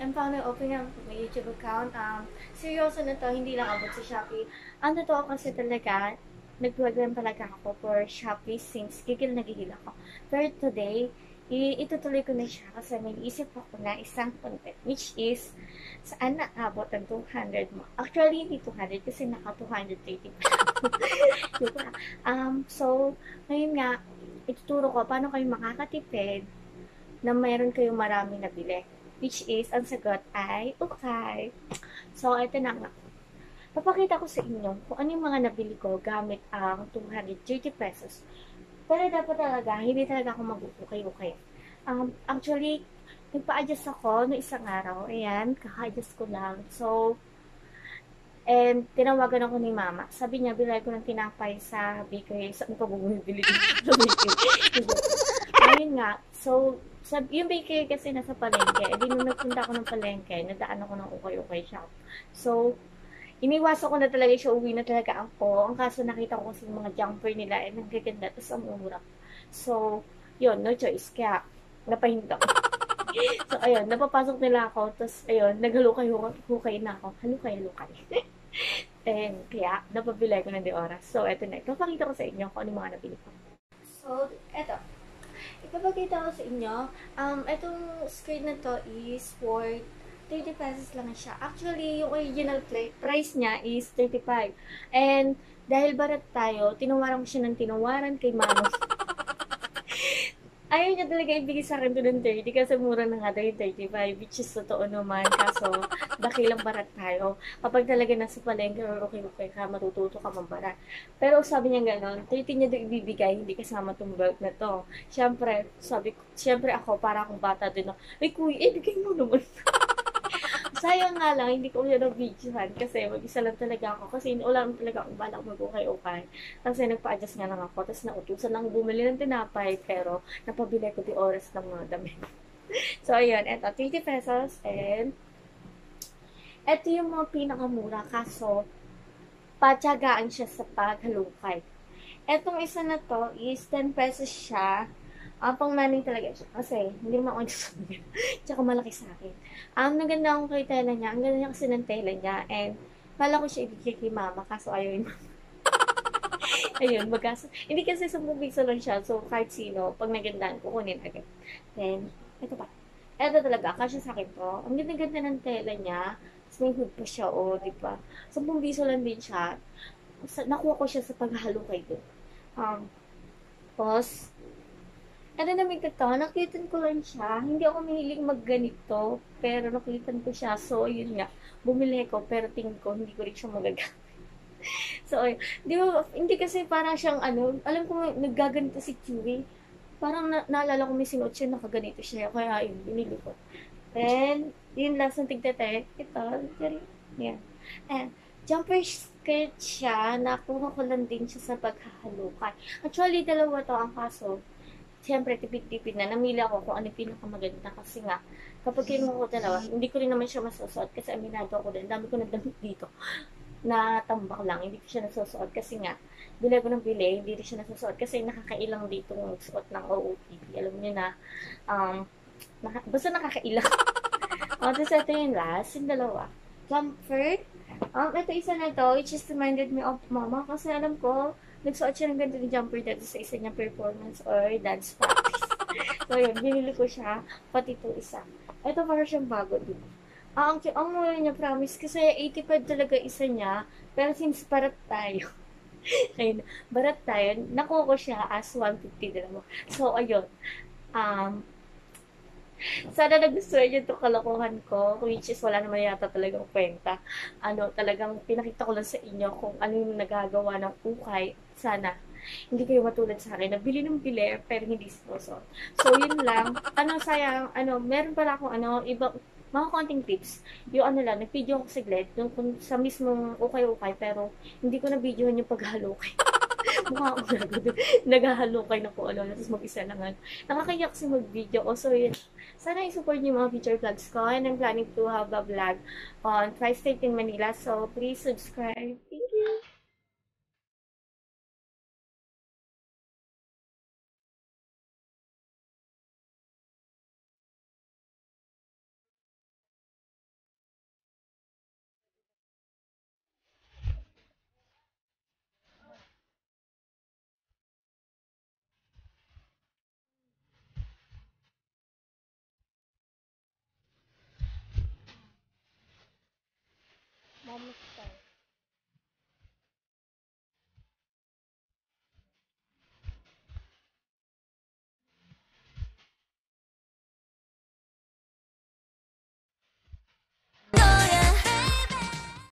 I'm finally opening up my YouTube account. Seryoso na to, hindi lang abot sa Shopee. Ang totoo kasi talaga, nag-program talaga ako for Shopee since gigil na gigil ako. Pero today, itutuloy ko na siya kasi may isip ako na isang content which is saan na abot ang 200 mo. Actually, hindi 200 kasi naka 230 pa. Diba? So, ngayon nga, ituturo ko paano kayo makakatipid na mayroon kayong marami nabili. Which is, ang sagot ay, okay. So, ito na nga. Papakita ko sa inyo kung ano yung mga nabili ko gamit ang 230 pesos. Pero dapat talaga, hindi talaga ako mag-ukay-ukay. Actually, nagpa-adjust ako no isang araw. Ayan, kaka-adjust ko lang. So, and tinawagan ako ni mama. Sabi niya, bilay ko ng tinapay sa bakery. Saan ko bumibili sa bakery? Ayun nga. So, yung bakery kasi nasa palengke. E di nung nagpunta ako ng palengke, nadaan ako ng ukay-ukay shop. So, iniwasan ko na talaga siya, uwi na talaga ako. Ang kaso nakita ko kasi mga jumper nila, ang gaganda, tapos ang mura. So, yun, no choice. Kaya, napahinto ako. So, ayun, napapasok nila ako, tapos, ayun, naghalukay-hukay na ako. Halukay-halukay. And, kaya, napabilay ko ng di oras. So, eto na. Ipapakita ko sa inyo kung ano mga nabili ko. So, eto. Ipapakita ko sa inyo. Etong skirt na to is for 30 pesos lang siya. Actually, yung original price niya is 35. And, dahil barat tayo, tinawaran ko siya ng tinawaran kay mama. Ayaw niya talaga ibigay sa akin to ng 30 kasi mura na nga daw yung 35, which is totoo naman. Kaso, dakilang barat tayo. Kapag talaga nasa palengke or okay ka, matututo ka mambarat. Pero sabi niya gano'n, 30 niya daw ibibigay, hindi kasama tong belt na to. Siyempre ako, para akong bata din. Ay kuya, ibigay mo naman. Sayang nga lang, hindi ko siya na-videohan kasi mag-isa lang talaga ako. Kasi wala lang talaga akong balak mag-ukay-ukay. Kasi nagpa-adjust nga lang ako. Tapos nautusan lang bumili ng tinapay. Pero napabili ko di oras ng mga damit. So, ayun. Eto, 30 pesos. And, eto yung mga pinakamura. Kaso, patyagaan siya sa paghalukay. Etong isa na to is 10 pesos siya. Pang nanay talaga siya. Kasi, hindi naman ako nagsasabi. Tsaka malaki sa akin. Naganda akong kay tela niya. Ang ganda niya kasi ng tela niya. And, kala ko siya ibigay kay mama. Kaso ayaw yung mama. Ayun, hindi kasi 10 piso lang siya. So, kahit sino, pag nagandaan, kukunin agad. Then, ito pa. Ito talaga, kasi sa akin to. Ang ganda-ganda ng tela niya. Tapos may hood pa siya, diba? 10 piso lang din siya. Nakuha ko siya sa paghalukay doon. Tapos, ano namin ito, nakitan ko lang siya. Hindi ako mahilig magganito, pero nakitan ko siya. So, yun nga, bumili ko, pero tingin ko, hindi ko rin siya magagamit. So, di ba, hindi kasi parang siyang, alam ko, naggaganito si Chewy. Parang naalala ko may sinuot siya, nakaganito siya. Kaya, yun, binili ko. Then, yun last ng tigtete. Ito, yan. And, jumper skirt siya, nakuha ko lang din siya sa paghahalukay. Actually, dalawa to ang kaso. Siyempre, tipid-tipid na. Namili ako kung ano yung pinakamaganda. Kasi nga, kapag kinuha ko dalawa, hindi ko rin naman siya masusuot. Kasi aminado ako din. Dami ko nagdamit dito. Na tambak lang. Hindi ko siya nasusuot. Kasi nga, bili ko ng bili, hindi rin siya nasusuot. Kasi nakakailang dito ng suot ng OOTD. Alam niyo na, basta nakakailang. Tapos ito yung last, yung dalawa. Jumper. Ito isa na to, which is reminded me of mama. Kasi alam ko, nagsuot siya ng ganito ni jumper dito sa isa niya performance or dance practice. So, yun, binili ko siya, pati ito isa. Ito para siyang bago din. Ang mura niya, promise, kasi 85 talaga isa niya, pero since barat tayo, ayun, barat tayo, nakuha ko siya as 150 dalawa. So, ayun, sana nagustuhan niyo itong kalokohan ko, which is wala naman yata talagang kwenta. Talagang pinakita ko lang sa inyo kung ano yung nagagawa ng ukay. Sana, hindi kayo matulad sa akin. Nabili ng bili, pero hindi sponsor. So, yun lang. Sayang, meron pala akong, mga konting tips. Yung lang, nag-video ako saglit, yung sa mismong ukay-ukay, pero hindi ko na-videohan yung paghalukay. Mukha ako naghahalukay na po, tapos mag-isa lang. Nakakaya kasi mag-video ko. So, yun. Sana i-support niyo mga future vlogs ko. And I'm planning to have a vlog on Tri-State in Manila. So, please subscribe. Thank you!